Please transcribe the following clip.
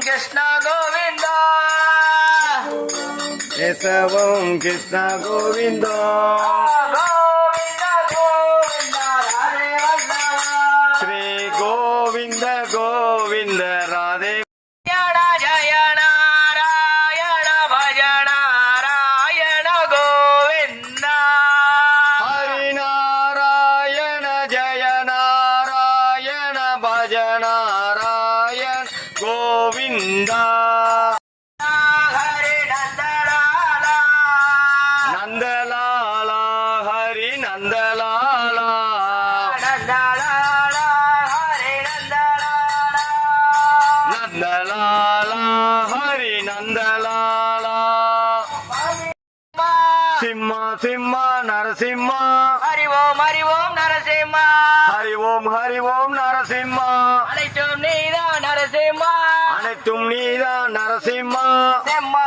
कृष्ण गोविंद केशवं कृष्ण गोविंद गोविंद गोविंद राधे वल्लभ श्री गोविंद गोविंद राधे जय नारायण भज नारायण गोविंद हरि नारायण जय नारायण भज नारायण गोविंद हरे नंदलाला नंदलाला हरि नंदलाला नंदलाला हरे नंदलाला नंदलाला हरि नंदलाला सिंह सिंह नरसिंह हरि ओम नरसिंह हरि ओम नरसिंह அனைத்தும் நீதான் நரசிம்மா அனைத்தும் நீதான் நரசிம்மா செம்மா